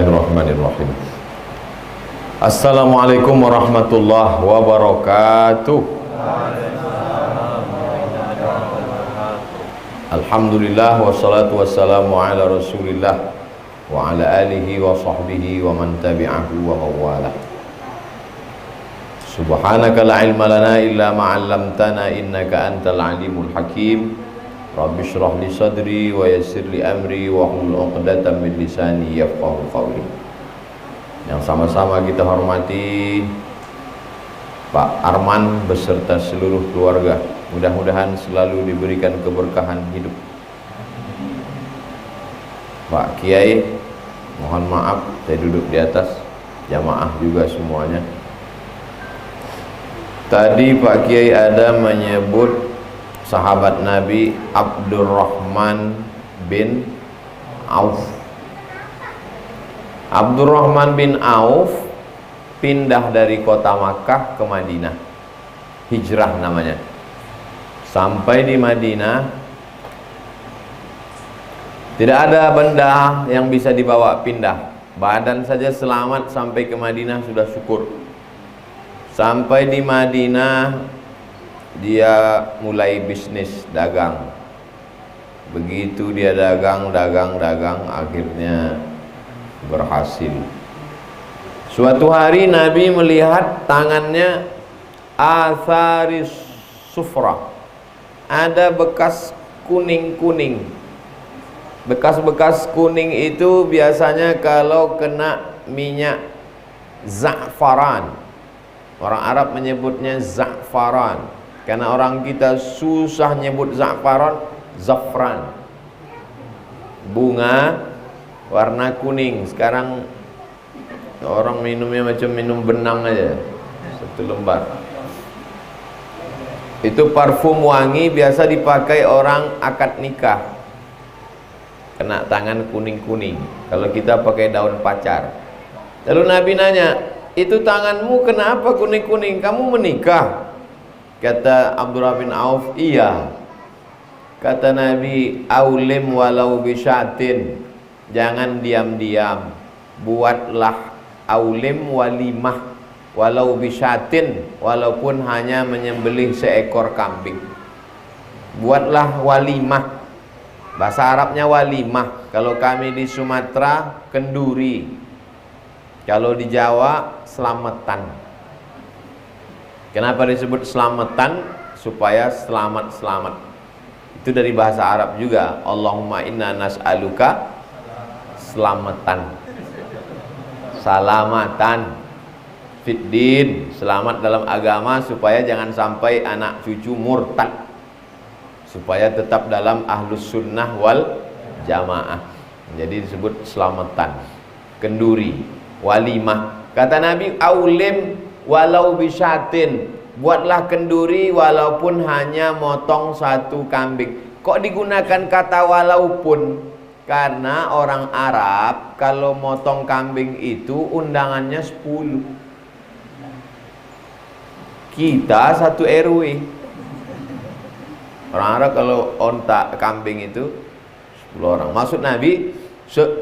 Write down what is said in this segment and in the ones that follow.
Bismillahirrahmanirrahim. Assalamualaikum warahmatullahi wabarakatuh. Alhamdulillah wassalatu wassalamu ala Rasulillah wa ala alihi wa sahbihi wa man tabi'ahu wa mawalah. Subhanaka la ilma lana illa ma 'allamtana innaka antal alimul hakim. Rabbi shrah li sadri wa yassir li amri wa hlul 'uqdatam min lisani yafqahu qawli. Yang sama-sama kita hormati Pak Arman beserta seluruh keluarga. Mudah-mudahan selalu diberikan keberkahan hidup. Pak Kiai, mohon maaf saya duduk di atas, jamaah juga semuanya. Tadi Pak Kiai ada menyebut sahabat Nabi Abdurrahman bin Auf. Abdurrahman bin Auf pindah dari kota Makkah ke Madinah. Hijrah namanya. Sampai di Madinah tidak ada benda yang bisa dibawa pindah. Badan saja selamat sampai ke Madinah sudah syukur. Sampai di Madinah dia mulai bisnis dagang. Begitu dia dagang akhirnya berhasil. Suatu hari Nabi melihat tangannya atharis sufra, ada bekas kuning-kuning. Bekas-bekas kuning itu biasanya kalau kena minyak za'faran. Orang Arab menyebutnya za'faran. Karena orang kita susah nyebut za'faran, zafran. Bunga warna kuning. Sekarang orang minumnya macam minum benang aja, satu lembar. Itu parfum wangi biasa dipakai orang akad nikah. Kena tangan kuning-kuning. Kalau kita pakai daun pacar. Lalu Nabi nanya, itu tanganmu kenapa kuning-kuning? Kamu menikah? Kata Abdurrahman bin Auf, iya. Kata Nabi, aulim walau bisyatin, jangan diam-diam, buatlah aulim walimah walau bisyatin, walaupun hanya menyembelih seekor kambing. Buatlah walimah. Bahasa Arabnya walimah. Kalau kami di Sumatera kenduri, kalau di Jawa selamatan. Kenapa disebut selamatan? Supaya selamat-selamat. Itu dari bahasa Arab juga. Allahumma inna nas'aluka selamatan, salamatan fiddin, selamat dalam agama, supaya jangan sampai anak cucu murtad, supaya tetap dalam ahlus sunnah wal jamaah. Jadi disebut selamatan, kenduri, walimah. Kata Nabi, aulim walau bisyatin, buatlah kenduri walaupun hanya motong satu kambing. Kok digunakan kata walaupun? Karena orang Arab kalau motong kambing itu undangannya 10. Kita satu RW. Orang Arab kalau onta kambing itu 10 orang. Maksud Nabi,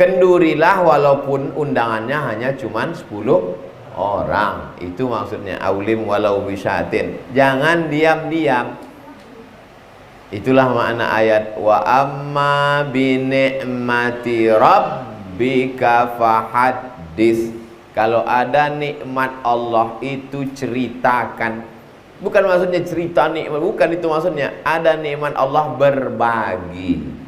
kendurilah walaupun undangannya hanya cuman 10 orang. Itu maksudnya aulim walau bisyatin. Jangan diam-diam. Itulah makna ayat wa amma bi ni'mati rabbika fahaddits. Kalau ada nikmat Allah itu ceritakan. Bukan maksudnya cerita nikmat, bukan itu maksudnya. Ada nikmat Allah, berbagi.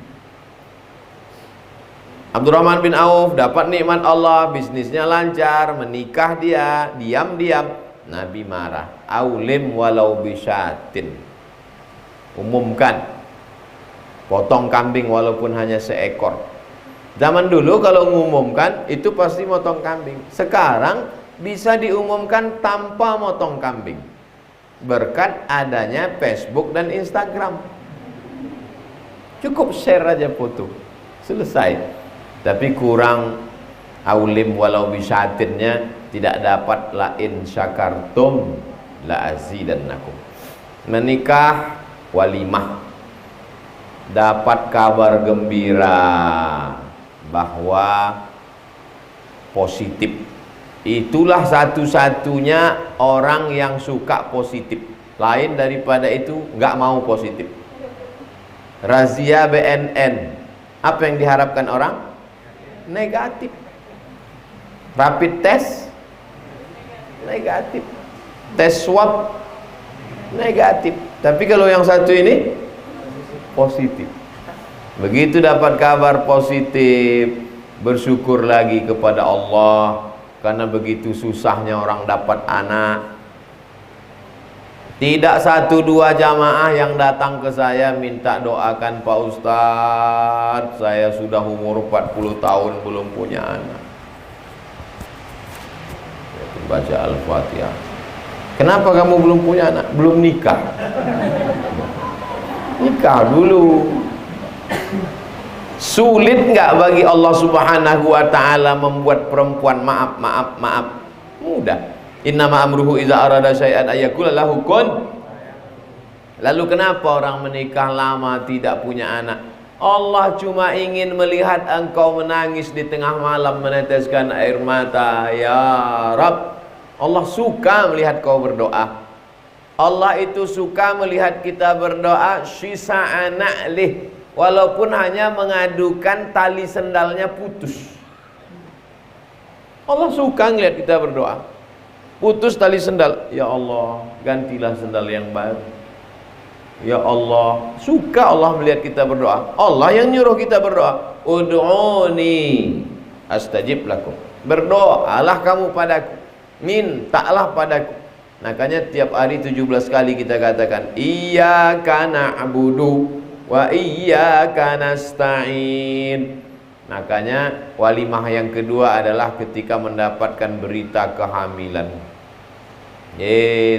Abdurrahman bin Auf dapat nikmat Allah, bisnisnya lancar, menikah dia, diam-diam. Nabi marah. Aulim walau bisyatin. Umumkan. Potong kambing walaupun hanya seekor. Zaman dulu kalau mengumumkan itu pasti motong kambing. Sekarang bisa diumumkan tanpa motong kambing. Berkat adanya Facebook dan Instagram. Cukup share aja foto. Selesai. Tapi kurang aulim walau bisyatinnya, tidak dapat la in syakartum la azidannakum. Menikah walimah, dapat kabar gembira bahwa positif. Itulah satu-satunya orang yang suka positif. Lain daripada itu nggak mau positif. Razia BNN, apa yang diharapkan orang? Negatif. Rapid test negatif. Tes swab negatif. Tapi kalau yang satu ini positif. Begitu dapat kabar positif, bersyukur lagi kepada Allah, karena begitu susahnya orang dapat anak. Tidak satu dua jamaah yang datang ke saya minta doakan Pak Ustadz, saya sudah umur 40 tahun belum punya anak. Baca Al-Fatihah. Kenapa kamu belum punya anak? Belum nikah. Nikah dulu. Sulit nggak bagi Allah Subhanahu wa ta'ala membuat perempuan maaf? Mudah. Innama amruhu iza arada syai'an ayyakula lahu kun. Lalu kenapa orang menikah lama tidak punya anak? Allah cuma ingin melihat engkau menangis di tengah malam meneteskan air mata. Ya Rabb, Allah suka melihat kau berdoa. Allah itu suka melihat kita berdoa syisa'a na'lih, walaupun hanya mengadukan tali sendalnya putus. Allah suka melihat kita berdoa. Putus tali sendal, ya Allah gantilah sendal yang baru. Ya Allah, suka Allah melihat kita berdoa. Allah yang nyuruh kita berdoa. Ud'uni astajib lakum. Berdoalah kamu padaku, mintalah padaku. Makanya tiap hari 17 kali kita katakan iyyaka na'budu wa iyyaka nasta'in. Makanya walimah yang kedua adalah ketika mendapatkan berita kehamilan.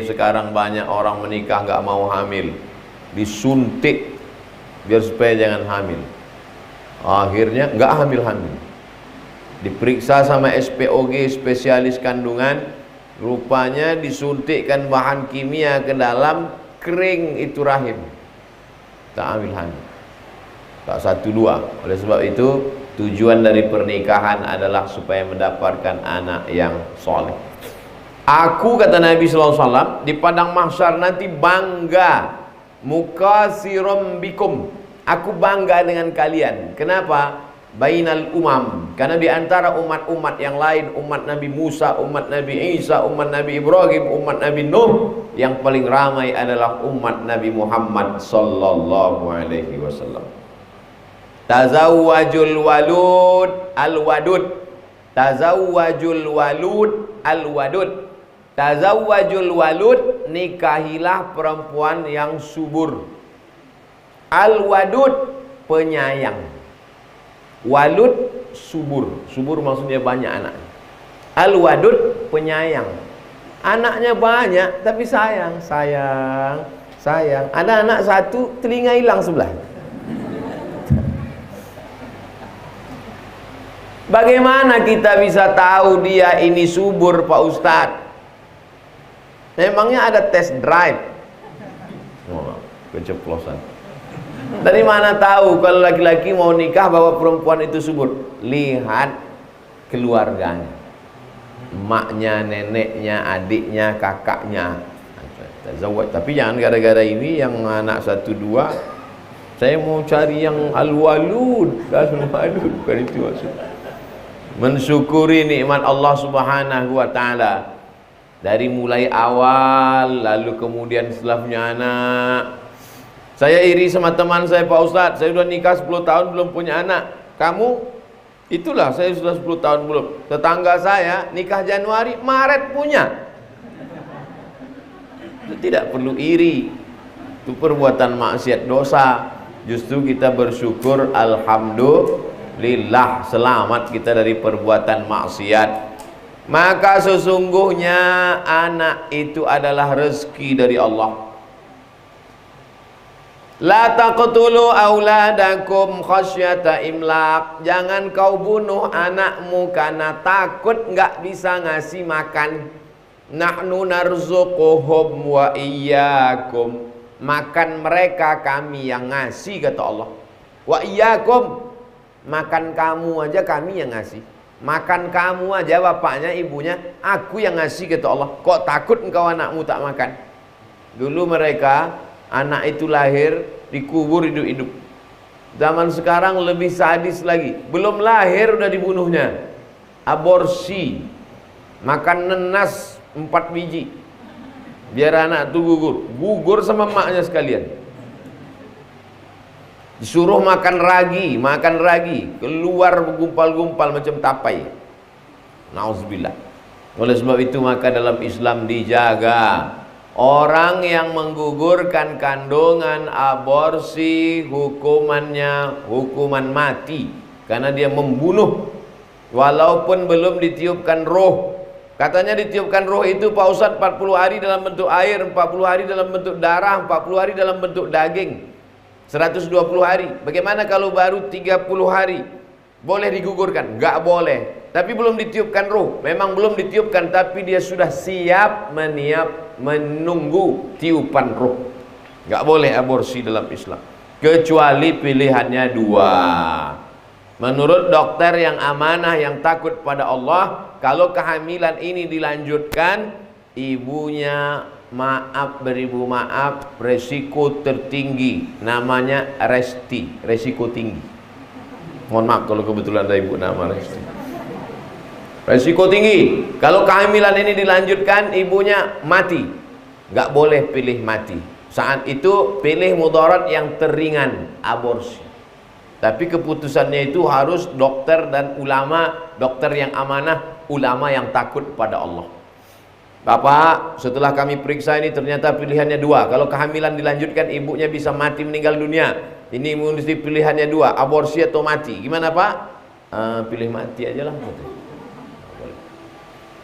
Sekarang banyak orang menikah nggak mau hamil, disuntik biar supaya jangan hamil. Akhirnya nggak hamil-hamil. Diperiksa sama SPOG, spesialis kandungan, rupanya disuntikkan bahan kimia ke dalam, kering itu rahim, tak hamil-hamil. Tak satu dua. Oleh sebab itu tujuan dari pernikahan adalah supaya mendapatkan anak yang soleh. Aku, kata Nabi SAW, di padang mahsyar nanti bangga, mukasirum bikum, aku bangga dengan kalian. Kenapa? Bainal umam, karena di antara umat-umat yang lain, umat Nabi Musa, umat Nabi Isa, umat Nabi Ibrahim, umat Nabi Nuh, yang paling ramai adalah umat Nabi Muhammad sallallahu alaihi wasallam. Tazawwajul walud al-wadud. Tazawwajul walud al-wadud. Tazawwajul walud, nikahilah perempuan yang subur. Al-wadud, penyayang. Walud, subur. Subur maksudnya banyak anak. Al-wadud, penyayang. Anaknya banyak tapi sayang. Ada anak satu, telinga hilang sebelah. Bagaimana kita bisa tahu dia ini subur, Pak Ustadz? Memangnya ada test drive? Keceplosan. Dari mana tahu kalau laki-laki mau nikah bahwa perempuan itu subur? Lihat keluarganya, emaknya, neneknya, adiknya, kakaknya. Tapi jangan gara-gara ini yang anak 1, 2, saya mau cari yang al-walud. Al-walud bukan itu maksudnya. Mensyukuri nikmat Allah Subhanahu wa ta'ala dari mulai awal, lalu kemudian setelah punya anak. Saya iri sama teman saya, Pak Ustadz, saya sudah nikah 10 tahun belum punya anak. Kamu? Itulah, saya sudah 10 tahun belum. Tetangga saya nikah Januari, Maret punya. Itu tidak perlu iri. Itu perbuatan maksiat, dosa. Justru kita bersyukur, alhamdulillah, selamat kita dari perbuatan maksiat. Maka sesungguhnya anak itu adalah rezeki dari Allah. La taqtulu auladakum khasyata imlaq. Jangan kau bunuh anakmu karena takut nggak bisa ngasih makan. Nahnu narzuquhum wa iyyakum. Makan mereka kami yang ngasih, kata Allah. Wa iyyakum, makan kamu aja kami yang ngasih. makan kamu aja bapaknya ibunya, aku yang ngasih kata Allah. Kok takut engkau anakmu tak makan? Dulu mereka anak itu lahir dikubur hidup-hidup. Zaman sekarang lebih sadis lagi, belum lahir udah dibunuhnya. Aborsi, makan nenas 4 biji biar anak itu gugur sama emaknya sekalian. Disuruh makan ragi, keluar bergumpal-gumpal macam tapai. Nauzubillah. Oleh sebab itu maka dalam Islam dijaga. Orang yang menggugurkan kandungan, aborsi, hukumannya hukuman mati, karena dia membunuh walaupun belum ditiupkan roh. Katanya ditiupkan roh itu Pak Ustadz 40 hari dalam bentuk air, 40 hari dalam bentuk darah, 40 hari dalam bentuk daging, 120 hari. Bagaimana kalau baru 30 hari? Boleh digugurkan? Enggak boleh. Tapi belum ditiupkan roh. Memang belum ditiupkan, tapi dia sudah siap menunggu tiupan roh. Enggak boleh aborsi dalam Islam, kecuali pilihannya dua. Menurut dokter yang amanah, yang takut pada Allah, kalau kehamilan ini dilanjutkan, ibunya beribu maaf, resiko tertinggi, namanya Resti, resiko tinggi. Mohon maaf kalau kebetulan ada ibu nama Resti. Resiko tinggi. Kalau kehamilan ini dilanjutkan, ibunya mati. Nggak boleh pilih mati. Saat itu pilih mudarat yang teringan, aborsi. Tapi keputusannya itu harus dokter dan ulama, dokter yang amanah, ulama yang takut pada Allah. Bapak, setelah kami periksa ini ternyata pilihannya dua. Kalau kehamilan dilanjutkan, ibunya bisa mati, meninggal dunia. Ini mesti pilihannya dua, aborsi atau mati. Gimana Pak? Pilih mati aja lah.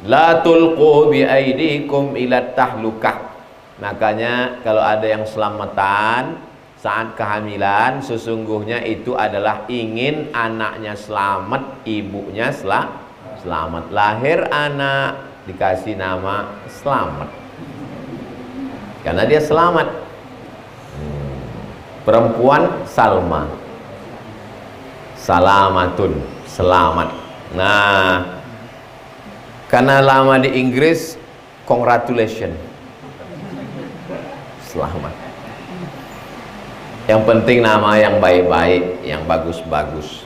La tulqu bi aidikum ila tahlukah. Makanya kalau ada yang selamatan saat kehamilan, sesungguhnya itu adalah ingin anaknya selamat, ibunya selamat. Lahir anak dikasih nama selamat, karena dia selamat. Perempuan Salma, salamatun, selamat. Nah, karena lama di Inggris, congratulations, selamat. Yang penting nama yang baik-baik, yang bagus-bagus.